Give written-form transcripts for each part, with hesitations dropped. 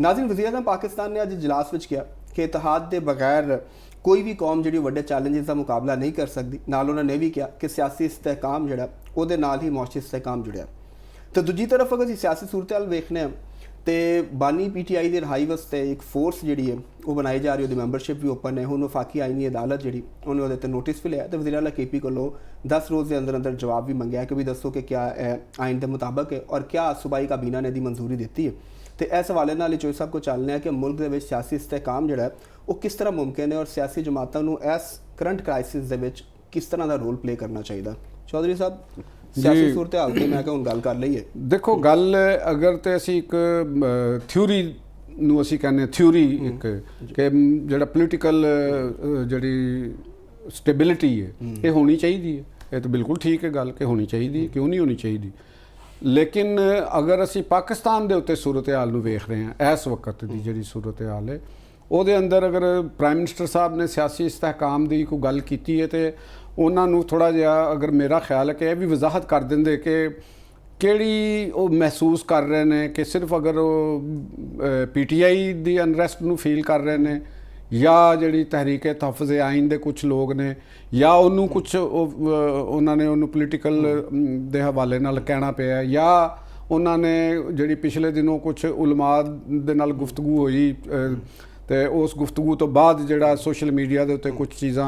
नाज़रीन, वज़ीर-ए-आज़म पाकिस्तान ने अज इजलास में किया कि इतिहाद के बगैर कोई भी कौम जी वड्डे चैलेंजेस का मुकाबला नहीं कर सकती। नाल उन्होंने भी कहा कि सियासी इस्तेहकाम जोड़ा उहदे नाल ही मुआशी इस्तेहकाम जुड़िया। तो दूजी तरफ अगर सियासी सूरत हाल वेखने तो बानी PTI की रिहाई वास्ते एक फोर्स जी है वो बनाई जा रही है, मैंबरशिप भी ओपन है। हुण वफाकी आईनी अदालत जी उन्होंने वो नोटिस भी लिया तो वज़ीर आला KP को 10 रोज़ के अंदर अंदर जवाब भी मंगया कि भी दसो कि क्या आइन के मुताबिक है और क्या सूबाई काबीना ने दी मंजूरी दी है। तो इस हवाले नाल चोई साहब को चलने कि मुल्क के सियासी इस्तेहकाम जोड़ा है वो किस तरह मुमकिन है और सियासी जमातों को इस करंट क्राइसिस के किस तरह का रोल प्ले करना चाहिए। चौधरी साहब, सियासी सूरत हाल की मैं हुण गल कर लईए। देखो, गल अगर तो असी एक थ्योरी नूं असी कहने थ्योरी एक कि जिहड़ा पोलीटिकल जिहड़ी स्टेबिलिटी है ये होनी चाहिए है, ये तो बिल्कुल ठीक है गल कि होनी चाहिए, क्यों नहीं होनी चाहिए। लेकिन अगर असी पाकिस्तान के उत्ते सूरत हाल नूं वेख रहे हैं इस वक्त की जिहड़ी सूरत हाल है ਉਹਦੇ अंदर अगर प्राइम मिनिस्टर साहब ने सियासी इस्तेहकाम की कोई गल की है तो उन्होंने थोड़ा जिहा अगर मेरा ख्याल है कि यह भी वजाहत कर देंगे कि किहड़ी वो महसूस कर रहे हैं कि सिर्फ अगर PTI की अनरैसट नूं फील कर रहे हैं या जिहड़ी तहरीक तहफ़्फ़ुज़ आइन के कुछ लोग ने या उन्होंने कुछ उन्होंने उन्होंने पोलीटिकल के हवाले नाल कहना पिया या उन्होंने जिहड़ी पिछले दिनों कुछ उलमा दे नाल गुफ्तगू हुई तो उस गुफ्तगू तो बाद जिहड़ा सोशल मीडिया के उत्ते कुछ चीज़ां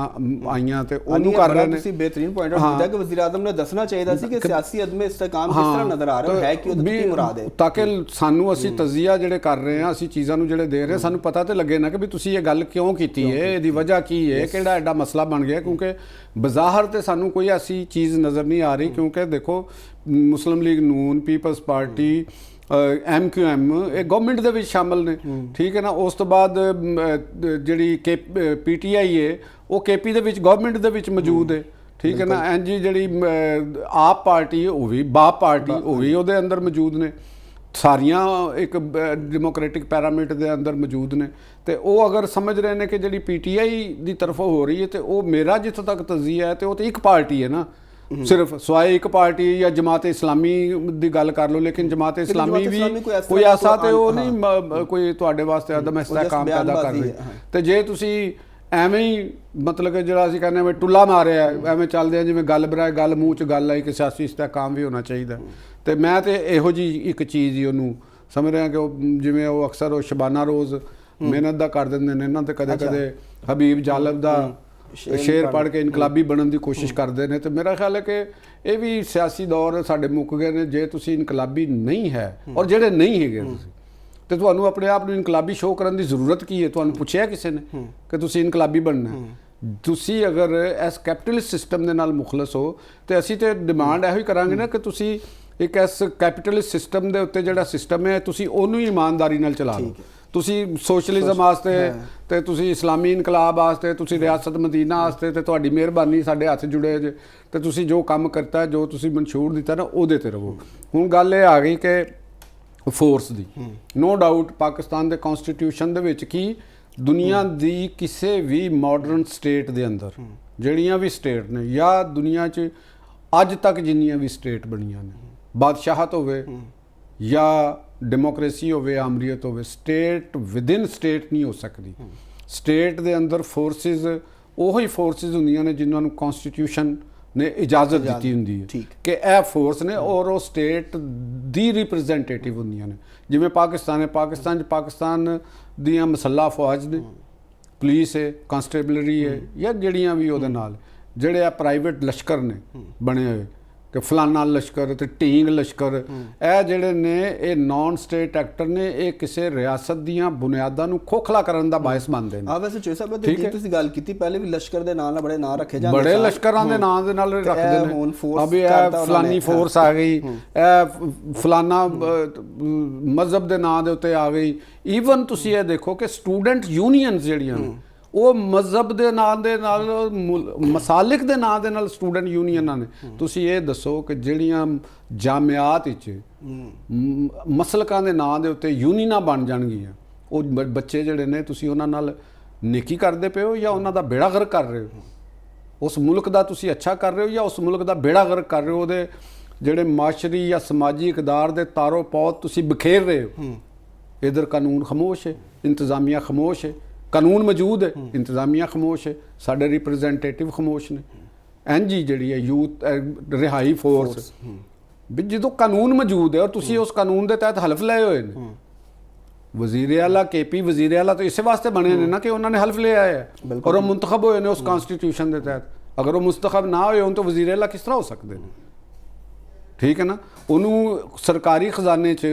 आईयां तो उन्होंने कर रहे हैं। बेहतरीन पॉइंट है कि वज़ीर-ए-आज़म ने दसना चाहिए सी कि सियासी अदम इस्तेहकाम किस तरह नज़र आ रहा है कि उहदी की मुराद है, ताकि सानू असी तजिया जिहड़े कर रहे हैं असी चीज़ां नूं जिहड़े दे रहे हैं सानू पता तो लगे ना कि भी तुसीं ये गल क्यों कीती है, इहदी वजह की है, किहड़ा एडा मसला बन गया। क्योंकि बज़ाहिर तो सानू कोई ऐसी चीज़ नज़र नहीं आ रही, क्योंकि देखो मुस्लिम लीग नून, पीपल्स पार्टी, MQM ये गवर्नमेंट दे विच शामिल ने, ठीक है ना। उस तो बाद जिहड़ी PTI है वो KP दे विच गवर्नमेंट दे विच मौजूद है, ठीक है ना। इंज जिहड़ी आप पार्टी वो भी बाप पार्टी वो भी उहदे अंदर मौजूद ने, सारियां एक डेमोक्रेटिक पैरामीटर के अंदर मौजूद ने। तो वो अगर समझ रहे हैं कि जिहड़ी PTI की तरफों हो रही है तो वो मेरा जितों तक तजिया है तो वो तो एक पार्टी है ना, सिर्फ सवाए एक पार्टी या जमात इस्लामी की गल कर लो। लेकिन जमात इस्लामी भी कोई ऐसा तो वो नहीं कोई तुहाडे वास्ते अदम इस्तेहकाम पैदा कर रही। तो जे तुसी एवें ही मतलब कि जिहड़ा असीं कहने में टुल्ला मारिया एवें चलदे हैं जिवें गल बराए गल मूँह च गल आई कि सियासी इस्तेहकाम भी होना चाहिए। तो मैं तो इहो जी एक चीज़ ही उन्होंने समझ रहा कि जिवें वो अक्सर वो शबाना रोज़ मेहनत दा कर देंदे ने ना, तो कदे कदे हबीब जालब दा शेर पढ़ के इनकलाबी बनने की कोशिश करते हैं। तो मेरा ख्याल है कि ये भी सियासी दौर साढ़े मुक गए ने। जे तुसी इनकलाबी नहीं है और जेडे नहीं है तो तुहानू अपने आप नूं इनकलाबी शो करने की जरूरत की है? तुहानू पुछया किसी ने कि तुसी इनकलाबी बनना है? तुसी अगर इस कैपिटलिस्ट सिस्टम के नाल मुखलस हो तो असी तो डिमांड इहो ही करांगे ना कि तुसी एक इस कैपिटलिस्ट सिस्टम के उत्ते जिहड़ा सिस्टम है तुसी उहनूं ही ईमानदारी नाल चला लो। तुसी सोशलिज्म वास्ते ते तुसी इस्लामी इनकलाब वास्ते तुसी रियासत मदीना वास्ते ते तुहाडी मेहरबानी साडे हत्थ जुड़े जे ते तुसी जो काम करता है जो तुसी मंशूर दिता ना उहदे ते रहो। हुण गल ये आ गई कि force the no doubt Pakistan के कॉन्स्टिट्यूशन दे विच की दुनिया दी किसी भी मॉडर्न स्टेट दे अंदर जिहड़ियां भी स्टेट ने या दुनिया च अज तक जिन्नियां भी स्टेट बनियां ने, बादशाहत होवे या डेमोक्रेसी होवे आमरीयत होवे, स्टेट विदिन स्टेट नहीं हो सकती। स्टेट दे अंदर फोर्सिस उही फोर्सिस होंदियां ने जिन्होंने कॉन्स्टिट्यूशन ने इजाजत दी हुंदी है कि यह फोर्स ने और वो स्टेट दी रिप्रजेंटेटिव होंदियां ने। जिवें पाकिस्तान है, पाकिस्तान दियां मसल्ला फौज ने, पुलिस है, कांस्टेबलरी है या जिहड़ियां भी उहदे नाल जिहड़े प्राइवेट लश्कर ने बने हुए कि फलाना लश्कर तो ढींग लश्कर यह जिहड़े ने ये नॉन स्टेट एक्टर ने ये किसी रियासत दीयां बुनियादां नूं खोखला करन दा बायस बनदे ने। वैसे चोई साहब जी तुसीं गल कीती पहले भी लश्कर दे नाम बड़े नाम रखे जांदे, बड़े लश्करां दे नाम दे नाल रखदे ने। अभी यह फलानी फोर्स आ गई, यह फलाना मजहब दे नाम दे उत्ते आ गई। ईवन तुसीं ये देखो कि स्टूडेंट यूनियन जिहड़ियां ने वो मजहब के नाम दे नाल मसालिक के नाम दे नाल स्टूडेंट यूनियनां ने। तुसीं ये दसो कि जिहड़ियां जामियात विच मसलकां दे नाम दे उत्ते यूनियनां बन जाणगियां, वो बच्चे जिहड़े ने तुसीं उहनां नाल नेकी करदे पे हो या उहनां दा बेड़ा गर्क कर रहे हो? उस मुल्क दा तुसीं अच्छा कर रहे हो या उस मुल्क दा बेड़ा गर्क कर रहे हो? उहदे जिहड़े माशरी या समाजी इकदार दे तारो पौध तुसीं बखेर रहे हो इधर कानून खामोश है, इंतजामिया खामोश है। कानून मौजूद है, इंतजामिया खामोश है, साडे रिप्रजेंटेटिव खामोश ने। एनजी जिहड़ी है यूथ रिहाई फोर्स भी जो कानून मौजूद है और तुसी उस कानून के तहत हल्फ लए हुए ने। वजीर आला केपी वजीर आला तो इस वास्ते बने ने ना कि उन्होंने हल्फ लिया है और वो मुंतखब होए ने उस कॉन्स्टिट्यूशन के तहत। अगर वो मुंतखब ना होए होन तो वजीर आला किस तरह हो सकते हैं? ठीक है ना। ਉਹਨੂੰ ਸਰਕਾਰੀ ਖਜ਼ਾਨੇ 'ਚ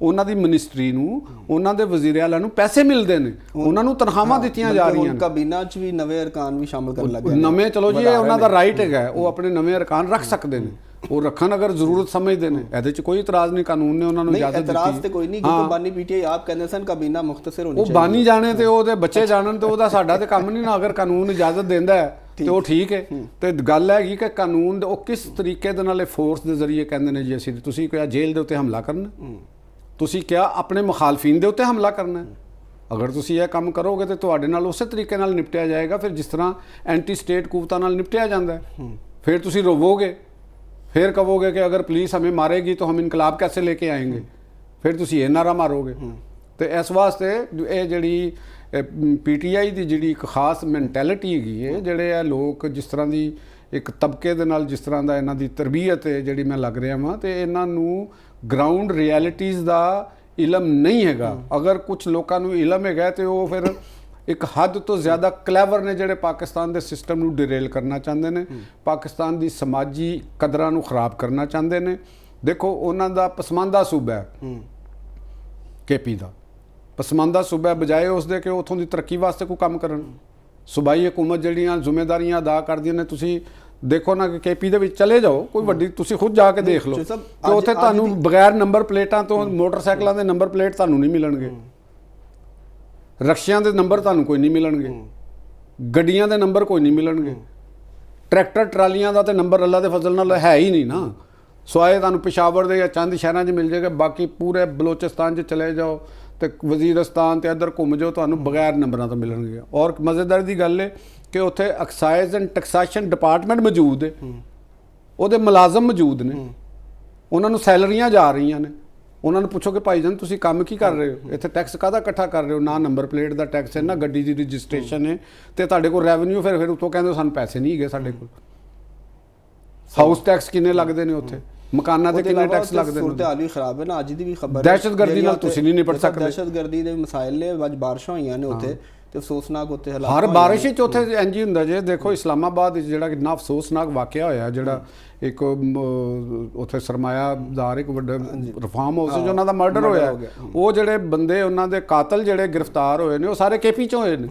ਉਹਨਾਂ ਦੀ ਮਿਨਿਸਟਰੀ ਨੂੰ, ਉਹਨਾਂ ਦੇ ਵਜ਼ੀਰ ਆਲਾ ਨੂੰ ਪੈਸੇ ਮਿਲਦੇ ਨੇ, ਉਹਨਾਂ ਨੂੰ ਤਨਖਾਹਾਂ ਦਿੱਤੀਆਂ ਜਾ ਰਹੀਆਂ ਨੇ। ਕਾਬੀਨਾ 'ਚ ਵੀ ਨਵੇਂ ਅਰਕਾਨ ਵੀ ਸ਼ਾਮਲ ਕਰਨ ਲੱਗੇ ਨਵੇਂ, ਚਲੋ ਜੀ ਇਹ ਉਹਨਾਂ ਦਾ ਰਾਈਟ ਹੈਗਾ, ਉਹ ਆਪਣੇ ਨਵੇਂ ਅਰਕਾਨ ਰੱਖ ਸਕਦੇ ਨੇ, ਉਹ ਰੱਖਣ ਅਗਰ ਜ਼ਰੂਰਤ ਸਮਝਦੇ ਨੇ, ਇਹਦੇ 'ਚ ਕੋਈ ਇਤਰਾਜ਼ ਨਹੀਂ, ਕਾਨੂੰਨ ਨੇ ਉਹਨਾਂ ਨੂੰ ਇਜਾਜ਼ਤ ਦਿੱਤੀ। ਇਤਰਾਜ਼ ਤੇ ਕੋਈ ਨਹੀਂ, ਕਿਉਂਕਿ ਬਾਨੀ ਪੀਟੀਆਈ ਆਪ ਕਹਿੰਦੇ ਸਨ ਕਾਬੀਨਾ ਮੁਖਤਸਰ ਹੋਣੀ ਚਾਹੀਦੀ। ਉਹ ਬਾਨੀ ਜਾਣੇ ਤੇ ਉਹਦੇ ਬੱਚੇ ਜਾਣਨ ਤੇ ਉਹਦਾ ਸਾਡਾ ਤੇ ਕੰਮ ਨਹੀਂ ਨਾ। ਅਗਰ ਕਾਨੂੰਨ ਇਜਾਜ਼ਤ ਦਿੰਦਾ ਹੈ ਤੇ ਉਹ ਠੀਕ ਹੈ। ਤੇ ਗੱਲ ਹੈਗੀ ਕਿ ਕਾਨੂੰਨ ਉਹ ਕਿਸ ਤਰੀਕੇ ਦੇ ਨਾਲ ਫੋਰਸ ਦੇ ਜ਼ਰੀਏ ਕਹਿੰਦੇ ਨੇ ਜੀ ਅਸੀਂ, ਤੁਸੀਂ ਕਿਹਾ ਜੇਲ੍ਹ ਦੇ ਉੱਤੇ ਹਮਲਾ ਕਰਨਾ, ਤੁਸੀਂ ਕਿਹਾ ਆਪਣੇ ਮੁਖਾਲਫੀਨ ਦੇ ਉੱਤੇ ਹਮਲਾ ਕਰਨਾ। ਅਗਰ ਤੁਸੀਂ ਇਹ ਕੰਮ ਕਰੋਗੇ ਤੇ ਤੁਹਾਡੇ ਨਾਲ ਉਸੇ ਤਰੀਕੇ ਨਾਲ ਨਿਪਟਿਆ ਜਾਏਗਾ, ਫਿਰ ਜਿਸ ਤਰ੍ਹਾਂ ਐਂਟੀ ਸਟੇਟ ਕੂਵਤਾਂ ਨਾਲ ਨਿਪਟਿਆ ਜਾਂਦਾ। ਫਿਰ ਤੁਸੀਂ ਰੋਵੋਗੇ, फिर कहोगे कि अगर पुलिस हमें मारेगी तो हम इनकलाब कैसे लेके आएंगे, फिर तुसी ये नारा मारोगे। तो इस वास्ते ये जिहड़ी पीटीआई की जिहड़ी एक खास मैंटैलिटी हैगी है, जिहड़े आ लोग जिस तरह की एक तबके दे नाल जिस तरह का इन्हां दी तरबीयत है जिहड़ी मैं लग रहा वां, तो इन्हां नूं ग्राउंड रियलिटीज़ का इलम नहीं हैगा। अगर कुछ लोगों नूं इलम हैगा तो वो फिर एक हद तो ज़्यादा क्लैवर ने जिहड़े पाकिस्तान के सिस्टम नूं डिरेल करना चाहते हैं, पाकिस्तान की समाजी कदरां नूं खराब करना चाहते हैं। देखो उन्हां दा पसमानदा सूबा है केपी का, पसमानदा सूबा बजाए उसके कि उत्थों की तरक्की वास्ते कोई काम करन। सूबाई हुकूमत जिहड़ियां जिम्मेदारियां अदा करदियां ने, तुसी देखो ना कि केपी दे विच चले जाओ, कोई वड्डी तुसी खुद जाके देख लो कि उत्थे तुहानूं बगैर नंबर प्लेटां तो मोटरसाइकिलों के नंबर प्लेट तुहानूं नहीं मिलणगे, रक्शियां दे नंबर तुहानूं कोई नहीं मिलणगे, गड्डियां दे नंबर कोई नहीं मिलणगे, ट्रैक्टर ट्रालियां दा ते नंबर अल्लाह दे फजल नाल है ही नहीं ना। स्वाए तुहानूं पेशावर दे या चंद शहरां 'च मिल जाएगा, बाकी पूरे बलोचिस्तान 'च चले जाओ तो वजीरस्तान ते इधर घूम जाओ, तुहानूं बगैर नंबरां तो मिलणगे। और मज़ेदार दी गल है कि उत्थे एक्साइज एंड टैक्सेशन डिपार्टमेंट मौजूद है, ਉਹਦੇ ਮੁਲਾਜ਼ਮ ਮੌਜੂਦ ਨੇ, ਉਹਨਾਂ ਨੂੰ ਸੈਲਰੀਆਂ ਜਾ ਰਹੀਆਂ ਨੇ। ਉਹਨਾਂ ਨੂੰ ਪੁੱਛੋ ਕਿ ਭਾਈ ਜਾਨ ਤੁਸੀਂ ਕੰਮ ਕੀ ਕਰ ਰਹੇ ਹੋ, ਇੱਥੇ ਟੈਕਸ ਕਾਹਦਾ ਇਕੱਠਾ ਕਰ ਰਹੇ ਹੋ? ਨਾ ਨੰਬਰ ਪਲੇਟ ਦਾ ਟੈਕਸ ਹੈ, ਨਾ ਗੱਡੀ ਦੀ ਰਜਿਸਟ੍ਰੇਸ਼ਨ ਹੈ, ਤੇ ਤੁਹਾਡੇ ਕੋਲ ਰੈਵਨਿਊ ਫਿਰ ਉੱਤੋਂ ਕਹਿੰਦੇ ਸਾਨੂੰ ਪੈਸੇ ਨਹੀਂ ਹੈਗੇ ਸਾਡੇ ਕੋਲ। ਹਾਊਸ ਟੈਕਸ ਕਿੰਨੇ ਲੱਗਦੇ ਨੇ ਉੱਥੇ, ਮਕਾਨਾਂ ਤੇ ਕਿੰਨੇ ਟੈਕਸ ਲੱਗਦੇ ਨੇ। ਸੂਰਤ ਹਾਲ ਵੀ ਖਰਾਬ ਹੈ ਨਾ। ਅੱਜ ਦੀ ਵੀ ਖਬਰ ਦਹਿਸ਼ਤਗਰਦੀ ਨਾਲ ਤੁਸੀਂ ਨਹੀਂ ਨਿਪਟ ਸਕਦੇ। ਦਹਿਸ਼ਤਗਰਦੀ ਦੇ ਮਸਾਇਲ ਨੇ, ਅੱਜ ਬਾਰਿਸ਼ਾਂ ਹੋਈਆਂ ਨੇ ਉੱਥੇ ਤੇ ਅਫਸੋਸਨਾਕ ਉੱਥੇ ਹਾਲਾਤ। ਹਰ ਬਾਰਿਸ਼ ਵਿੱਚ ਉੱਥੇ ਇੰਜ ਹੀ ਹੁੰਦਾ ਜੇ। ਦੇਖੋ ਇਸਲਾਮਾਬਾਦ ਵਿੱਚ ਜਿਹੜਾ ਕਿੰਨਾ ਅਫਸੋਸਨਾਕ ਵਾਕਿਆ ਹੋਇਆ, ਜਿਹੜਾ ਇੱਕ ਉੱਥੇ ਸਰਮਾਇਆਦਾਰ ਇੱਕ ਵੱਡਾ ਰਿਫਾਰਮ ਹਾਊਸ ਚ ਉਹਨਾਂ ਦਾ ਮਰਡਰ ਹੋਇਆ, ਉਹ ਜਿਹੜੇ ਬੰਦੇ ਉਹਨਾਂ ਦੇ ਕਾਤਲ ਜਿਹੜੇ ਗ੍ਰਿਫਤਾਰ ਹੋਏ ਨੇ ਉਹ ਸਾਰੇ ਕੇਪੀ ਚੋਂ ਹੋਏ ਨੇ।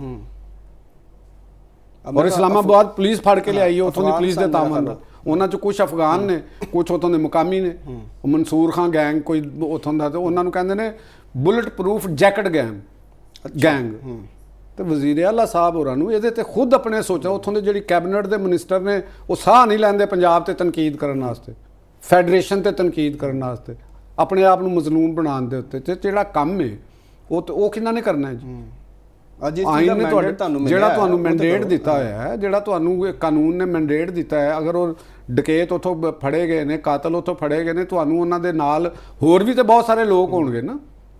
ਔਰ ਇਸਲਾਮਾਬਾਦ ਪੁਲਿਸ ਫੜ ਕੇ ਲਿਆਈ, ਉੱਥੋਂ ਦੀ ਪੁਲਿਸ ਦੇ ਤਾਮਨ ਨਾਲ। ਉਹਨਾਂ 'ਚ ਕੁਛ ਅਫਗਾਨ ਨੇ, ਕੁਛ ਉੱਥੋਂ ਦੇ ਮੁਕਾਮੀ ਨੇ, ਮਨਸੂਰ ਖਾਂ ਗੈਂਗ ਕੋਈ ਉੱਥੋਂ ਦਾ, ਤੇ ਉਹਨਾਂ ਨੂੰ ਕਹਿੰਦੇ ਨੇ ਬੁਲਟ ਪ੍ਰੂਫ ਜੈਕਟ ਗੈਂਗ। ਤੇ ਵਜ਼ੀਰ ਆਲਾ ਸਾਹਿਬ ਹੋਰਾਂ ਨੂੰ ਇਹਦੇ ਤੇ ਖੁਦ ਆਪਣੇ ਸੋਚਾਂ, ਉੱਥੋਂ ਦੇ ਜਿਹੜੀ ਕੈਬਨਿਟ ਦੇ ਮਿਨਿਸਟਰ ਨੇ ਉਹ ਸਾਹ ਨਹੀਂ ਲੈਂਦੇ ਪੰਜਾਬ ਤੇ ਤਨਕੀਦ ਕਰਨ ਵਾਸਤੇ, ਫੈਡਰੇਸ਼ਨ ਤੇ ਤਨਕੀਦ ਕਰਨ ਵਾਸਤੇ, ਆਪਣੇ ਆਪ ਨੂੰ ਮਜ਼ਲੂਮ ਬਣਾਉਣ ਦੇ ਉੱਤੇ। ਤੇ ਜਿਹੜਾ ਕੰਮ ਹੈ ਉਹ ਕਿਹਨਾਂ ਨੇ ਕਰਨਾ ਹੈ ਜੀ? ਆਈਨ ਨੇ ਜਿਹੜਾ ਤੁਹਾਨੂੰ ਮੈਂਡੇਟ ਦਿੱਤਾ ਹੋਇਆ ਹੈ, ਜਿਹੜਾ ਤੁਹਾਨੂੰ ਕਾਨੂੰਨ ਨੇ ਮੈਂਡੇਟ ਦਿੱਤਾ ਹੈ, ਅਗਰ ਉਹ ਡਕੈਤ ਉੱਥੋਂ ਫੜੇ ਗਏ ਨੇ, ਕਾਤਲ ਉੱਥੋਂ ਫੜੇ ਗਏ ਨੇ, ਤੁਹਾਨੂੰ ਉਹਨਾਂ ਦੇ ਨਾਲ ਹੋਰ ਵੀ ਤੇ ਬਹੁਤ ਸਾਰੇ ਲੋਕ ਹੋਣਗੇ ਨਾ।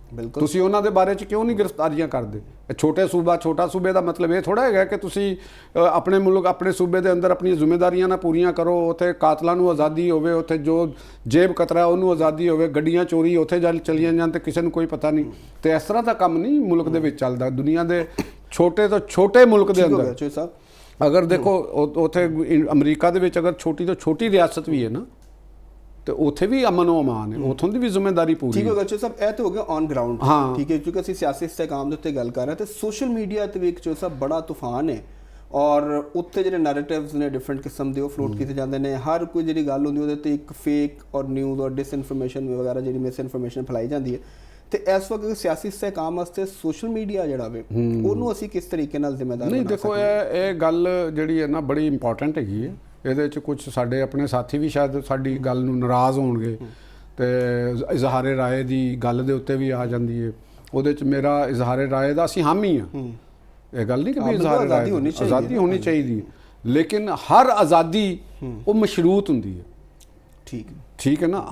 ਬਿਲਕੁਲ, ਤੁਸੀਂ ਉਹਨਾਂ ਦੇ ਬਾਰੇ 'ਚ ਕਿਉਂ ਨਹੀਂ ਗ੍ਰਿਫਤਾਰੀਆਂ ਕਰਦੇ? ਛੋਟੇ ਛੋਟਾ ਸੂਬੇ ਦਾ ਮਤਲਬ ਇਹ ਥੋੜ੍ਹਾ ਹੈਗਾ ਕਿ ਤੁਸੀਂ ਆਪਣੇ ਮੁਲਕ ਆਪਣੇ ਸੂਬੇ ਦੇ ਅੰਦਰ ਆਪਣੀਆਂ ਜ਼ਿੰਮੇਦਾਰੀਆਂ ਨਾ ਪੂਰੀਆਂ ਕਰੋ, ਉੱਥੇ ਕਾਤਲਾਂ ਨੂੰ ਆਜ਼ਾਦੀ ਹੋਵੇ, ਉੱਥੇ ਜੋ ਜੇਬ ਕਤਰਾ ਉਹਨੂੰ ਆਜ਼ਾਦੀ ਹੋਵੇ, ਗੱਡੀਆਂ ਚੋਰੀ ਉੱਥੇ ਚਲੀਆਂ ਜਾਣ ਤੇ ਕਿਸੇ ਨੂੰ ਕੋਈ ਪਤਾ ਨਹੀਂ। ਤੇ ਇਸ ਤਰ੍ਹਾਂ ਦਾ ਕੰਮ ਨਹੀਂ ਮੁਲਕ ਦੇ ਵਿੱਚ ਚੱਲਦਾ। ਦੁਨੀਆ ਦੇ ਛੋਟੇ ਤੋਂ ਛੋਟੇ ਮੁਲਕ ਦੇ ਅੰਦਰ ਅਗਰ ਦੇਖੋ ਉੱਥੇ ਅਮਰੀਕਾ ਦੇ ਵਿੱਚ ਅਗਰ ਛੋਟੀ ਤੋਂ ਛੋਟੀ ਰਿਆਸਤ ਵੀ ਹੈ ਨਾ, ਤੇ ਉੱਥੇ ਵੀ ਅਮਨ ਉਹ ਅਮਾਨ ਹੈ, ਉੱਥੋਂ ਦੀ ਵੀ ਜ਼ਿੰਮੇਦਾਰੀ ਪੂਰੀ। ਠੀਕ ਹੋ ਗਿਆ ਚੋ ਸਾਹਿਬ, ਇਹ ਤਾਂ ਹੋ ਗਿਆ ਔਨ ਗਰਾਊਂਡ। ਠੀਕ ਹੈ, ਕਿਉਂਕਿ ਅਸੀਂ ਸਿਆਸੀ ਇਸਤਹਿਕਾਮ ਦੇ ਉੱਤੇ ਗੱਲ ਕਰ ਰਹੇ ਤੇ ਸੋਸ਼ਲ ਮੀਡੀਆ ਤੇ ਵੀ ਇੱਕ ਚੋ ਸਾਹਿਬ ਬੜਾ ਤੂਫਾਨ ਹੈ। ਔਰ ਉੱਥੇ ਜਿਹੜੇ ਨੈਰੇਟਿਵਸ ਨੇ ਡਿਫਰੈਂਟ ਕਿਸਮ ਦੇ ਉਹ ਫਲੋਟ ਕੀਤੇ ਜਾਂਦੇ ਨੇ। ਹਰ ਕੋਈ ਜਿਹੜੀ ਗੱਲ ਹੁੰਦੀ ਉਹਦੇ ਤੇ ਇੱਕ ਫੇਕ ਔਰ ਨਿਊਜ਼ ਔਰ ਡਿਸਇਨਫੋਰਮੇਸ਼ਨ ਵਗੈਰਾ ਜਿਹੜੀ ਮਿਸਇਨਫੋਰਮੇਸ਼ਨ ਫੈਲਾਈ ਜਾਂਦੀ ਹੈ। ਤੇ ਇਸ ਵਕਤ ਸਿਆਸੀ ਇਸਤਹਿਕਾਮ ਵਾਸਤੇ ਸੋਸ਼ਲ ਮੀਡੀਆ ਜਿਹੜਾ ਵੇ ਉਹਨੂੰ ਅਸੀਂ ਕਿਸ ਤਰੀਕੇ ਨਾਲ ਜ਼ਿੰਮੇਦਾਰ ਨਹੀਂ? ਦੇਖੋ ਇਹ ਗੱਲ ਜਿਹੜੀ ਹੈ ਨਾ ਬੜੀ ਇੰਪੋਰਟੈਂਟ ਹੈਗੀ ਹੈ। ਇਹਦੇ 'ਚ ਕੁਝ ਸਾਡੇ ਆਪਣੇ ਸਾਥੀ ਵੀ ਸ਼ਾਇਦ ਸਾਡੀ ਗੱਲ ਨੂੰ ਨਾਰਾਜ਼ ਹੋਣਗੇ ਤੇ ਇਜ਼ਹਾਰੇ ਰਾਏ ਦੀ ਗੱਲ ਦੇ ਉੱਤੇ ਵੀ ਆ ਜਾਂਦੀ ਹੈ। ਉਹਦੇ 'ਚ ਮੇਰਾ ਇਜ਼ਹਾਰੇ ਰਾਏ ਦਾ ਅਸੀਂ ਹਾਮੀ ਹਾਂ। ਇਹ ਗੱਲ ਨਹੀਂ ਕਿ ਵੀ ਇਜ਼ਹਾਰੇ ਰਾਏ ਆਜ਼ਾਦੀ ਹੋਣੀ ਚਾਹੀਦੀ, ਲੇਕਿਨ ਹਰ ਆਜ਼ਾਦੀ ਉਹ ਮਸ਼ਰੂਤ ਹੁੰਦੀ ਹੈ। ਠੀਕ ਹੈ ਨਾ।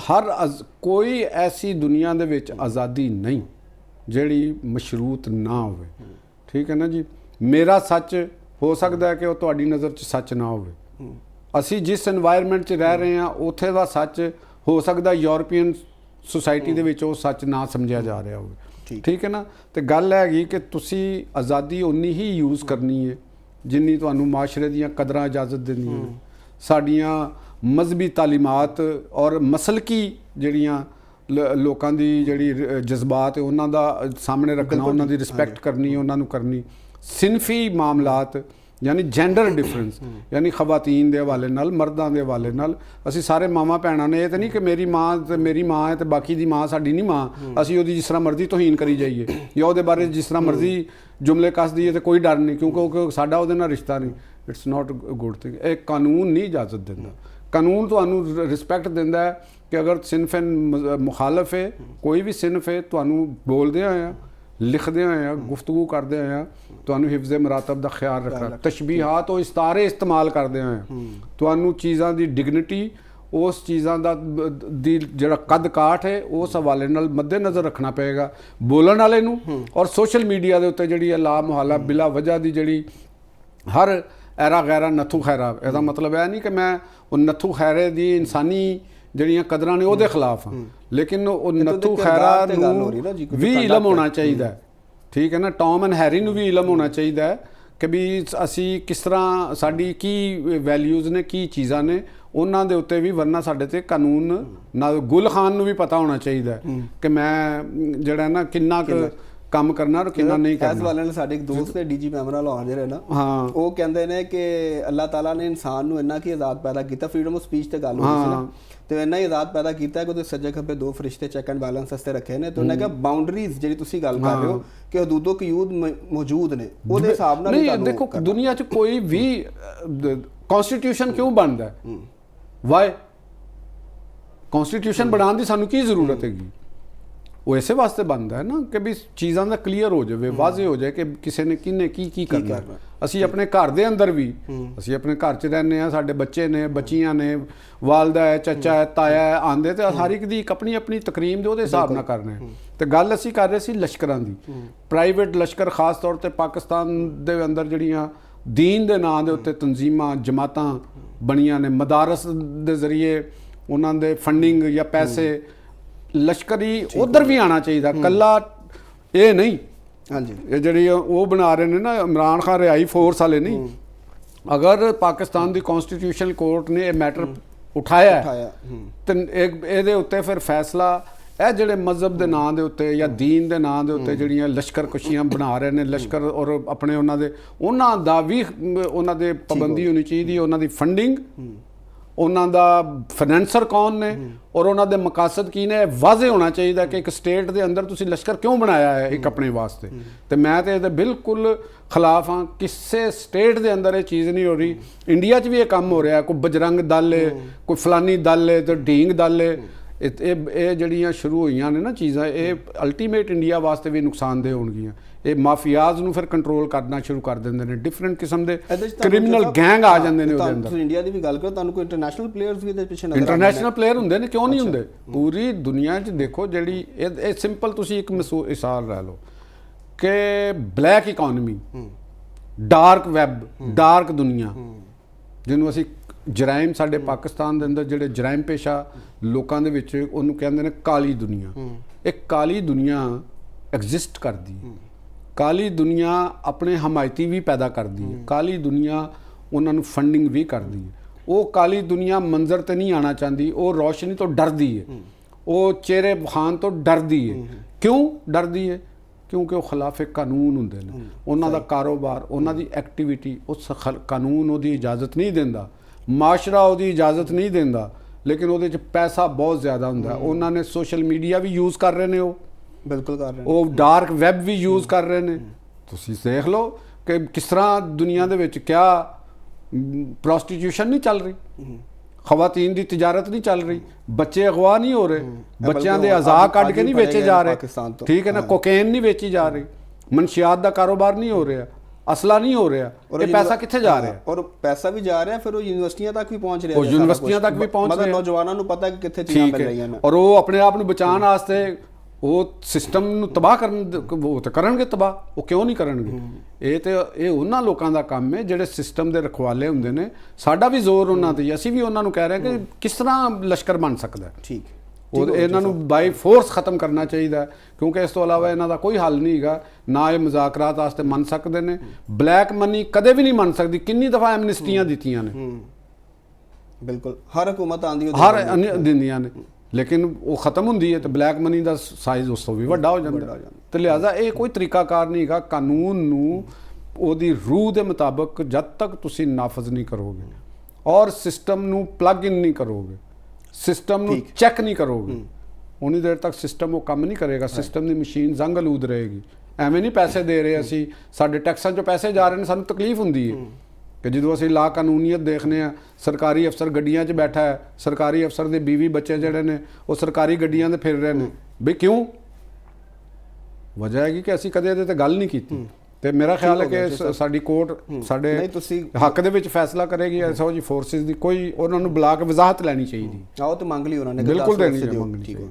ਕੋਈ ਐਸੀ ਦੁਨੀਆ ਦੇ ਵਿੱਚ ਆਜ਼ਾਦੀ ਨਹੀਂ ਜਿਹੜੀ ਮਸ਼ਰੂਤ ਨਾ ਹੋਵੇ। ਠੀਕ ਹੈ ਨਾ ਜੀ। ਮੇਰਾ ਸੱਚ ਹੋ ਸਕਦਾ ਹੈ ਕਿ ਉਹ ਤੁਹਾਡੀ ਨਜ਼ਰ 'ਚ ਸੱਚ ਨਾ ਹੋਵੇ। ਅਸੀਂ ਜਿਸ এনवायरमेंट 'ਚ ਰਹਿ ਰਹੇ ਹਾਂ ਉੱਥੇ ਦਾ ਸੱਚ ਹੋ ਸਕਦਾ ਯੂਰਪੀਅਨ ਸੁਸਾਇਟੀ ਦੇ ਵਿੱਚ ਉਹ ਸੱਚ ਨਾ ਸਮਝਿਆ ਜਾ ਰਿਹਾ ਹੋਵੇ। ਠੀਕ ਹੈ ਨਾ। ਤੇ ਗੱਲ ਹੈਗੀ ਕਿ ਤੁਸੀਂ ਆਜ਼ਾਦੀ ਉਨੀ ਹੀ ਯੂਜ਼ ਕਰਨੀ ਹੈ ਜਿੰਨੀ ਤੁਹਾਨੂੰ ਮਾਸ਼ਰੇ ਦੀਆਂ ਕਦਰਾਂ ਇਜਾਜ਼ਤ ਦਿੰਦੀਆਂ ਨੇ। ਸਾਡੀਆਂ ਮਜ਼ਹਬੀ ਤਾਲੀਮਾਤ ਔਰ ਮਸਲਕੀ ਜਿਹੜੀਆਂ ਲੋਕਾਂ ਦੀ ਜਿਹੜੀ ਜਜ਼ਬਾਤ ਹੈ ਉਹਨਾਂ ਦਾ ਸਾਹਮਣੇ ਰੱਖਣਾ, ਉਹਨਾਂ ਦੀ ਰਿਸਪੈਕਟ ਕਰਨੀ, ਉਹਨਾਂ ਨੂੰ ਕਰਨੀ। ਸਿਨਫੀ ਮਾਮਲਾਤ ਯਾਨੀ ਜੈਂਡਰ ਡਿਫਰੈਂਸ ਯਾਨੀ ਖਵਾਤੀਨ ਦੇ ਹਵਾਲੇ ਨਾਲ ਮਰਦਾਂ ਦੇ ਹਵਾਲੇ ਨਾਲ ਅਸੀਂ ਸਾਰੇ ਮਾਵਾਂ ਭੈਣਾਂ ਨੇ। ਇਹ ਤਾਂ ਨਹੀਂ ਕਿ ਮੇਰੀ ਮਾਂ ਤੇ ਮੇਰੀ ਮਾਂ ਹੈ ਤੇ ਬਾਕੀ ਦੀ ਮਾਂ ਸਾਡੀ ਨਹੀਂ ਮਾਂ, ਅਸੀਂ ਉਹਦੀ ਜਿਸ ਤਰ੍ਹਾਂ ਮਰਜ਼ੀ ਤੋਹੀਨ ਕਰੀ ਜਾਈਏ ਜਾਂ ਉਹਦੇ ਬਾਰੇ ਜਿਸ ਤਰ੍ਹਾਂ ਮਰਜ਼ੀ ਜੁਮਲੇ ਕੱਸ ਦਈਏ ਤੇ ਕੋਈ ਡਰ ਨਹੀਂ, ਕਿਉਂਕਿ ਸਾਡਾ ਉਹਦੇ ਨਾਲ ਰਿਸ਼ਤਾ ਨਹੀਂ। It's not good thing. ਇਹ ਕਾਨੂੰਨ ਨਹੀਂ ਇਜਾਜ਼ਤ ਦਿੰਦਾ। ਕਾਨੂੰਨ ਤੁਹਾਨੂੰ ਰਿਸਪੈਕਟ ਦਿੰਦਾ ਹੈ ਕਿ ਅਗਰ ਸਿਨਫਨ ਮੁਖਾਲਫ ਹੈ, ਕੋਈ ਵੀ ਸਿਨਫ ਹੈ, ਤੁਹਾਨੂੰ ਬੋਲਦੇ ਹੋਏ ਲਿਖਦੇ ਹੋਏ ਗੁਫ਼ਤਗੂ ਕਰਦੇ ਹੋਏ ਤੁਹਾਨੂੰ ਹਿਫਜ਼ ਮਰਾਤਬ ਦਾ ਖਿਆਲ ਰੱਖਣਾ, ਤਸ਼ਬੀਹਾਤ ਉਹ ਇਸਤਾਰੇ ਇਸਤੇਮਾਲ ਕਰਦੇ ਹੋਏ ਤੁਹਾਨੂੰ ਚੀਜ਼ਾਂ ਦੀ ਡਿਗਨਿਟੀ, ਉਸ ਚੀਜ਼ਾਂ ਦਾ ਦੀ ਜਿਹੜਾ ਕੱਦ ਕਾਠ ਹੈ ਉਸ ਹਵਾਲੇ ਨਾਲ ਮੱਦੇ ਨਜ਼ਰ ਰੱਖਣਾ ਪਏਗਾ ਬੋਲਣ ਵਾਲੇ ਨੂੰ। ਔਰ ਸੋਸ਼ਲ ਮੀਡੀਆ ਦੇ ਉੱਤੇ ਜਿਹੜੀ ਲਾ ਮੁਹਾਲਾ ਬਿਲਾ ਵਜ੍ਹਾ ਦੀ ਜਿਹੜੀ ਹਰ ਐਰਾ ਗੈਰਾ ਨੱਥੂ ਖੈਰਾ, ਇਹਦਾ ਮਤਲਬ ਇਹ ਨਹੀਂ ਕਿ ਮੈਂ ਉਹ ਨੱਥੂ ਖੈਰੇ ਦੀ ਇਨਸਾਨੀ ਜਿਹੜੀਆਂ ਕਦਰਾਂ ਨੇ ਉਹਦੇ ਖਿਲਾਫ ਹਾਂ, ਲੇਕਿਨ ਉਹ ਨੱਥੂ ਖੈਰਾ ਨੂੰ ਵੀ ਇਲਮ ਹੋਣਾ ਚਾਹੀਦਾ ਹੈ। ਠੀਕ ਹੈ ਨਾ। ਟੌਮ ਐਂਡ ਹੈਰੀ ਨੂੰ ਵੀ ਇਲਮ ਹੋਣਾ ਚਾਹੀਦਾ ਹੈ ਕਿ ਵੀ ਅਸੀਂ ਕਿਸ ਤਰ੍ਹਾਂ, ਸਾਡੀ ਕੀ ਵੈਲਿਊਜ਼ ਨੇ, ਕੀ ਚੀਜ਼ਾਂ ਨੇ, ਉਹਨਾਂ ਦੇ ਉੱਤੇ ਵੀ। ਵਰਨਾ ਸਾਡੇ ਤੇ ਕਾਨੂੰਨ ਨਾ। ਗੁਲ ਖਾਨ ਨੂੰ ਵੀ ਪਤਾ ਹੋਣਾ ਚਾਹੀਦਾ ਕਿ ਮੈਂ ਜਿਹੜਾ ਨਾ ਕਿੰਨਾ ਕੁ ਕੰਮ ਕਰਨਾ ਔਰ ਕਿੰਨਾ ਨਹੀਂ ਕਰਨਾ। ਇਸ ਵਾਲੇ ਨਾਲ ਸਾਡੇ ਇੱਕ ਦੋਸਤ ਹੈ ਡੀਜੀ ਮੈਮਰਾ ਲਾਹੌਰ ਦੇ ਨਾ, ਉਹ ਕਹਿੰਦੇ ਨੇ ਕਿ ਅੱਲਾਹ ਤਾਲਾ ਨੇ ਇਨਸਾਨ ਨੂੰ ਇੰਨਾ ਕੀ ਆਜ਼ਾਦ ਪੈਦਾ ਕੀਤਾ, ਫਰੀडम ਆਫ ਸਪੀਚ ਤੇ ਗੱਲ ਹੋਈ ਸੀ ਨਾ, ਤੇ ਇੰਨਾ ਹੀ ਆਜ਼ਾਦ ਪੈਦਾ ਕੀਤਾ ਕਿ ਉਹਦੇ ਸੱਜੇ ਖੱਬੇ ਦੋ ਫਰਿਸ਼ਤੇ ਚੈੱਕ ਐਂਡ ਬੈਲੈਂਸ ਵਾਸਤੇ ਰੱਖੇ ਨੇ। ਤੇ ਉਹਨੇ ਕਿਹਾ ਬਾਉਂਡਰੀਜ਼ ਜਿਹੜੀ ਤੁਸੀਂ ਗੱਲ ਕਰ ਰਹੇ ਹੋ ਕਿ ਹਦੂਦੋ ਕਯੂਦ ਮੌਜੂਦ ਨੇ, ਉਹਦੇ ਹਿਸਾਬ ਨਾਲ ਨਹੀਂ। ਦੇਖੋ ਦੁਨੀਆ 'ਚ ਕੋਈ ਵੀ ਕਨਸਟੀਟਿਊਸ਼ਨ ਕਿਉਂ ਬਣਦਾ ਹੈ? ਵਾਈ ਕਨਸਟੀਟਿਊਸ਼ਨ ਬਣਾਉਣ ਦੀ ਸਾਨੂੰ ਕੀ ਜ਼ਰੂਰਤ ਹੈਗੀ? ਉਹ ਇਸੇ ਵਾਸਤੇ ਬਣਦਾ ਹੈ ਨਾ ਕਿ ਵੀ ਚੀਜ਼ਾਂ ਦਾ ਕਲੀਅਰ ਹੋ ਜਾਵੇ, ਵਾਜ਼ੇ ਹੋ ਜਾਏ ਕਿ ਕਿਸੇ ਨੇ ਕਿਹਨੇ ਕੀ ਕਰਨਾ। ਅਸੀਂ ਆਪਣੇ ਘਰ ਦੇ ਅੰਦਰ ਵੀ, ਅਸੀਂ ਆਪਣੇ ਘਰ 'ਚ ਰਹਿੰਦੇ ਹਾਂ, ਸਾਡੇ ਬੱਚੇ ਨੇ, ਬੱਚੀਆਂ ਨੇ, ਵਾਲਦਾ ਹੈ, ਚਾਚਾ ਹੈ, ਤਾਇਆ ਹੈ, ਆਂਦੇ ਤੇ ਹਰ ਇੱਕ ਦੀ ਇੱਕ ਆਪਣੀ ਆਪਣੀ ਤਕਰੀਮ ਦੇ ਉਹਦੇ ਹਿਸਾਬ ਨਾਲ ਕਰਨਾ। ਤੇ ਗੱਲ ਅਸੀਂ ਕਰ ਰਹੇ ਸੀ ਲਸ਼ਕਰਾਂ ਦੀ। ਪ੍ਰਾਈਵੇਟ ਲਸ਼ਕਰ ਖਾਸ ਤੌਰ ਤੇ ਪਾਕਿਸਤਾਨ ਦੇ ਅੰਦਰ ਜਿਹੜੀਆਂ ਦੀਨ ਦੇ ਨਾਂ ਦੇ ਉੱਤੇ ਤਨਜ਼ੀਮਾਂ ਜਮਾਤਾਂ ਬਣੀਆਂ ਨੇ, ਮਦਾਰਸ ਦੇ ਜ਼ਰੀਏ ਉਹਨਾਂ ਦੇ ਫੰਡਿੰਗ ਜਾਂ ਪੈਸੇ, ਲਸ਼ਕਰੀ ਉਧਰ ਵੀ ਆਉਣਾ ਚਾਹੀਦਾ, ਕੱਲਾ ਇਹ ਨਹੀਂ। ਹਾਂਜੀ। ਇਹ ਜਿਹੜੀ ਉਹ ਬਣਾ ਰਹੇ ਨੇ ਨਾ ਇਮਰਾਨ ਖਾਨ ਰਿਹਾਈ ਫੋਰਸ ਵਾਲੇ ਨਹੀਂ। ਅਗਰ ਪਾਕਿਸਤਾਨ ਦੀ ਕਨਸਟੀਟਿਊਸ਼ਨਲ ਕੋਰਟ ਨੇ ਇਹ ਮੈਟਰ ਉਠਾਇਆ ਤੇ ਇਹਦੇ ਉੱਤੇ ਫਿਰ ਫੈਸਲਾ, ਇਹ ਜਿਹੜੇ ਮਜ਼ਹਬ ਦੇ ਨਾਂ ਦੇ ਉੱਤੇ ਜਾਂ ਦੀਨ ਦੇ ਨਾਂ ਦੇ ਉੱਤੇ ਜਿਹੜੀਆਂ ਲਸ਼ਕਰ ਕੁਸ਼ੀਆਂ ਬਣਾ ਰਹੇ ਨੇ, ਲਸ਼ਕਰ ਔਰ ਆਪਣੇ ਉਹਨਾਂ ਦਾ ਵੀ ਉਹਨਾਂ ਦੇ ਪਾਬੰਦੀ ਹੋਣੀ ਚਾਹੀਦੀ, ਉਹਨਾਂ ਦੀ ਫੰਡਿੰਗ, ਉਹਨਾਂ ਦਾ ਫਾਈਨੈਂਸਰ ਕੌਣ ਨੇ ਔਰ ਉਹਨਾਂ ਦੇ ਮਕਾਸਦ ਕੀ ਨੇ, ਵਾਜ਼ੇ ਹੋਣਾ ਚਾਹੀਦਾ ਕਿ ਇੱਕ ਸਟੇਟ ਦੇ ਅੰਦਰ ਤੁਸੀਂ ਲਸ਼ਕਰ ਕਿਉਂ ਬਣਾਇਆ ਹੈ ਇੱਕ ਆਪਣੇ ਵਾਸਤੇ। ਤੇ ਮੈਂ ਤੇ ਇਹਦੇ ਬਿਲਕੁਲ ਖਿਲਾਫ ਹਾਂ। ਕਿਸੇ ਸਟੇਟ ਦੇ ਅੰਦਰ ਇਹ ਚੀਜ਼ ਨਹੀਂ ਹੋ ਰਹੀ। ਇੰਡੀਆ 'ਚ ਵੀ ਇਹ ਕੰਮ ਹੋ ਰਿਹਾ, ਕੋਈ ਬਜਰੰਗ ਦਲ ਹੈ, ਕੋਈ ਫਲਾਨੀ ਦਲ ਹੈ ਤੇ ਢੀਂਗ ਦਲ ਹੈ। ਇਹ ਜਿਹੜੀਆਂ ਸ਼ੁਰੂ ਹੋਈਆਂ ਨੇ ਨਾ ਚੀਜ਼ਾਂ, ਇਹ ਅਲਟੀਮੇਟ ਇੰਡੀਆ ਵਾਸਤੇ ਵੀ ਨੁਕਸਾਨਦੇਹ ਹੋਣਗੀਆਂ। ਇਹ ਮਾਫੀਆਜ਼ ਨੂੰ ਫਿਰ ਕੰਟਰੋਲ ਕਰਨਾ ਸ਼ੁਰੂ ਕਰ ਦਿੰਦੇ ਨੇ, ਡਿਫਰੈਂਟ ਕਿਸਮ ਦੇ ਕ੍ਰਿਮੀਨਲ ਗੈਂਗ ਆ ਜਾਂਦੇ ਨੇ ਉਹਦੇ ਅੰਦਰ। ਤੁਸੀਂ ਇੰਡੀਆ ਦੀ ਵੀ ਗੱਲ ਕਰੋ, ਤੁਹਾਨੂੰ ਕੋਈ ਇੰਟਰਨੈਸ਼ਨਲ ਪਲੇਅਰਸ ਵੀ ਇਹਦੇ ਪਿੱਛੇ ਨਜ਼ਰ ਆਉਂਦੇ ਨੇ। ਇੰਟਰਨੈਸ਼ਨਲ ਪਲੇਅਰ ਹੁੰਦੇ ਨੇ, ਕਿਉਂ ਨਹੀਂ ਹੁੰਦੇ? ਪੂਰੀ ਦੁਨੀਆ 'ਚ ਦੇਖੋ ਜਿਹੜੀ ਇਹ ਸਿੰਪਲ ਤੁਸੀਂ ਇੱਕ ਮਿਸਾਲ ਲੈ ਲਓ ਕਿ black economy, dark web, dark ਦੁਨੀਆ ਜਿਹਨੂੰ ਅਸੀਂ ਜਰਾਇਮ, ਸਾਡੇ ਪਾਕਿਸਤਾਨ ਦੇ ਅੰਦਰ ਜਿਹੜੇ ਜਰਾਇਮ ਪੇਸ਼ਾ ਲੋਕਾਂ ਦੇ ਵਿੱਚ ਉਹਨੂੰ ਕਹਿੰਦੇ ਨੇ ਕਾਲੀ ਦੁਨੀਆ। ਇਹ ਕਾਲੀ ਦੁਨੀਆ ਐਗਜ਼ਿਸਟ ਕਰਦੀ ਹੈ। ਕਾਲੀ ਦੁਨੀਆ ਆਪਣੇ ਹਮਾਇਤੀ ਵੀ ਪੈਦਾ ਕਰਦੀ ਹੈ। ਕਾਲੀ ਦੁਨੀਆ ਉਹਨਾਂ ਨੂੰ ਫੰਡਿੰਗ ਵੀ ਕਰਦੀ ਹੈ। ਉਹ ਕਾਲੀ ਦੁਨੀਆ ਮੰਜ਼ਰ ਤੇ ਨਹੀਂ ਆਉਣਾ ਚਾਹੁੰਦੀ, ਉਹ ਰੌਸ਼ਨੀ ਤੋਂ ਡਰਦੀ ਹੈ, ਉਹ ਚਿਹਰੇ ਬਖਾਨ ਤੋਂ ਡਰਦੀ ਹੈ। ਕਿਉਂ ਡਰਦੀ ਹੈ? ਕਿਉਂਕਿ ਉਹ ਖਿਲਾਫੇ ਕਾਨੂੰਨ ਹੁੰਦੇ ਨੇ। ਉਹਨਾਂ ਦਾ ਕਾਰੋਬਾਰ, ਉਹਨਾਂ ਦੀ ਐਕਟੀਵਿਟੀ ਉਸ ਕਾਨੂੰਨ ਉਹਦੀ ਇਜਾਜ਼ਤ ਨਹੀਂ ਦਿੰਦਾ, ਮਾਸ਼ਰਾ ਉਹਦੀ ਇਜਾਜ਼ਤ ਨਹੀਂ ਦਿੰਦਾ, ਲੇਕਿਨ ਉਹਦੇ 'ਚ ਪੈਸਾ ਬਹੁਤ ਜ਼ਿਆਦਾ ਹੁੰਦਾ। ਉਹਨਾਂ ਨੇ ਸੋਸ਼ਲ ਮੀਡੀਆ ਵੀ ਯੂਜ਼ ਕਰ ਰਹੇ ਨੇ, ਉਹ ਬਿਲਕੁਲ ਕਰ ਰਹੇ ਨੇ, ਉਹ ਡਾਰਕ ਵੈਬ ਵੀ ਯੂਜ਼ ਕਰ ਰਹੇ ਨੇ। ਤੁਸੀਂ ਦੇਖ ਲਓ ਕਿ ਕਿਸ ਤਰ੍ਹਾਂ ਦੁਨੀਆ ਦੇ ਵਿੱਚ ਕਿਆ ਪ੍ਰੋਸਟੀਟਿਊਸ਼ਨ ਨਹੀਂ ਚੱਲ ਰਹੀ, ਖਵਾਤੀਨ ਦੀ ਤਿਜਾਰਤ ਨਹੀਂ ਚੱਲ ਰਹੀ, ਬੱਚੇ ਅਗਵਾ ਨਹੀਂ ਹੋ ਰਹੇ, ਬੱਚਿਆਂ ਦੇ ਅਜ਼ਾ ਕੱਢ ਕੇ ਨਹੀਂ ਵੇਚੇ ਜਾ ਰਹੇ। ਠੀਕ ਹੈ ਨਾ। ਕੋਕੇਨ ਨਹੀਂ ਵੇਚੀ ਜਾ ਰਹੀ, ਮਨਸ਼ਿਆਤ ਦਾ ਕਾਰੋਬਾਰ ਨਹੀਂ ਹੋ ਰਿਹਾ, ਅਸਲਾ ਨਹੀਂ ਹੋ ਰਿਹਾ। ਇਹ ਪੈਸਾ ਕਿੱਥੇ ਜਾ ਰਿਹਾ? ਔਰ ਪੈਸਾ ਵੀ ਜਾ ਰਿਹਾ, ਫਿਰ ਉਹ ਯੂਨੀਵਰਸਿਟੀਆਂ ਤੱਕ ਵੀ ਪਹੁੰਚ ਰਿਹਾ, ਉਹ ਯੂਨੀਵਰਸਿਟੀਆਂ ਤੱਕ ਵੀ ਪਹੁੰਚ ਰਿਹਾ। ਨੌਜਵਾਨਾਂ ਨੂੰ ਪਤਾ ਕਿ ਕਿੱਥੇ ਚੀਜ਼ਾਂ ਮਿਲ ਰਹੀਆਂ ਨੇ, ਔਰ ਉਹ ਆਪਣੇ ਆਪ ਨੂੰ ਬਚਾਉਣ ਵਾਸਤੇ ਉਹ ਸਿਸਟਮ ਨੂੰ ਤਬਾਹ ਉਹ ਤਾਂ ਕਰਨਗੇ ਤਬਾਹ, ਉਹ ਕਿਉਂ ਨਹੀਂ ਕਰਨਗੇ? ਇਹ ਉਹਨਾਂ ਲੋਕਾਂ ਦਾ ਕੰਮ ਹੈ ਜਿਹੜੇ ਸਿਸਟਮ ਦੇ ਰਖਵਾਲੇ ਹੁੰਦੇ ਨੇ। ਸਾਡਾ ਵੀ ਜ਼ੋਰ ਉਹਨਾਂ ਤੇ ਹੀ, ਅਸੀਂ ਵੀ ਉਹਨਾਂ ਨੂੰ ਕਹਿ ਰਹੇ ਹਾਂ ਕਿ ਕਿਸ ਤਰ੍ਹਾਂ ਲਸ਼ਕਰ ਬਣ ਸਕਦਾ ਹੈ। ਠੀਕ, ਉਹ ਇਹਨਾਂ ਨੂੰ ਬਾਈ ਫੋਰਸ ਖਤਮ ਕਰਨਾ ਚਾਹੀਦਾ, ਕਿਉਂਕਿ ਇਸ ਤੋਂ ਇਲਾਵਾ ਇਹਨਾਂ ਦਾ ਕੋਈ ਹੱਲ ਨਹੀਂ ਹੈਗਾ। ਨਾ ਇਹ ਮੁਜ਼ਾਕਰਾਤ ਵਾਸਤੇ ਮੰਨ ਸਕਦੇ ਨੇ, ਬਲੈਕ ਮਨੀ ਕਦੇ ਵੀ ਨਹੀਂ ਮੰਨ ਸਕਦੀ। ਕਿੰਨੀ ਦਫਾ ਐਮਨਿਸਟੀਆਂ ਦਿੱਤੀਆਂ ਨੇ, ਬਿਲਕੁਲ ਹਰ ਹਕੂਮਤ ਆਂਦੀ ਹਰ ਦਿੰਦੀਆਂ ਨੇ, ਲੇਕਿਨ ਉਹ ਖਤਮ ਹੁੰਦੀ ਹੈ ਤੇ ਬਲੈਕ ਮਨੀ ਦਾ ਸਾਈਜ਼ ਉਸ ਤੋਂ ਵੀ ਵੱਡਾ ਹੋ ਜਾਂਦਾ। ਤੇ ਲਿਹਾਜ਼ਾ ਇਹ ਕੋਈ ਤਰੀਕਾਕਾਰ ਨਹੀਂ ਹੈਗਾ। ਕਾਨੂੰਨ ਨੂੰ ਉਹਦੀ ਰੂਹ ਦੇ ਮੁਤਾਬਕ ਜਦ ਤੱਕ ਤੁਸੀਂ ਨਾਫਜ਼ ਨਹੀਂ ਕਰੋਗੇ ਔਰ ਸਿਸਟਮ ਨੂੰ ਪਲੱਗ ਇਨ ਨਹੀਂ ਕਰੋਗੇ, ਸਿਸਟਮ ਨੂੰ ਚੈੱਕ ਨਹੀਂ ਕਰੋਗੇ, ਉਨੀ ਦੇਰ ਤੱਕ ਸਿਸਟਮ ਉਹ ਕੰਮ ਨਹੀਂ ਕਰੇਗਾ। ਸਿਸਟਮ ਦੀ ਮਸ਼ੀਨ ਜ਼ੰਗ ਆਲੂਦ ਰਹੇਗੀ। ਐਵੇਂ ਨਹੀਂ ਪੈਸੇ ਦੇ ਰਹੇ ਅਸੀਂ, ਸਾਡੇ ਟੈਕਸਾਂ 'ਚੋਂ ਪੈਸੇ ਜਾ ਰਹੇ ਨੇ, ਸਾਨੂੰ ਤਕਲੀਫ ਹੁੰਦੀ ਹੈ ਕਿ ਜਦੋਂ ਅਸੀਂ ਲਾ ਕਾਨੂੰਨੀਅਤ ਦੇਖਦੇ ਹਾਂ, ਸਰਕਾਰੀ ਅਫਸਰ ਗੱਡੀਆਂ 'ਚ ਬੈਠਾ ਹੈ, ਸਰਕਾਰੀ ਅਫਸਰ ਦੇ ਬੀਵੀ ਬੱਚੇ ਜਿਹੜੇ ਨੇ ਉਹ ਸਰਕਾਰੀ ਗੱਡੀਆਂ 'ਤੇ ਫਿਰ ਰਹੇ ਨੇ। ਬਈ ਕਿਉਂ? ਵਜ੍ਹਾ ਹੈਗੀ ਕਿ ਅਸੀਂ ਕਦੇ ਇਹਦੇ ਤੇ ਗੱਲ ਨਹੀਂ ਕੀਤੀ। ਤੇ ਮੇਰਾ ਖਿਆਲ ਹੈ ਕਿ ਸਾਡੀ ਕੋਰਟ ਸਾਡੇ ਹੱਕ ਦੇ ਵਿੱਚ ਫੈਸਲਾ ਕਰੇਗੀ। ਐਸੋ ਜੀ ਫੋਰਸਿਸ ਦੀ ਕੋਈ ਉਹਨਾਂ ਨੂੰ ਬੁਲਾ ਕੇ ਵਜ਼ਾਹਤ ਲੈਣੀ ਚਾਹੀਦੀ। ਆਓ ਤੇ ਮੰਗ ਲਈ ਉਹਨਾਂ ਨੇ, ਬਿਲਕੁਲ ਦੇਣੀ ਚਾਹੀਦੀ।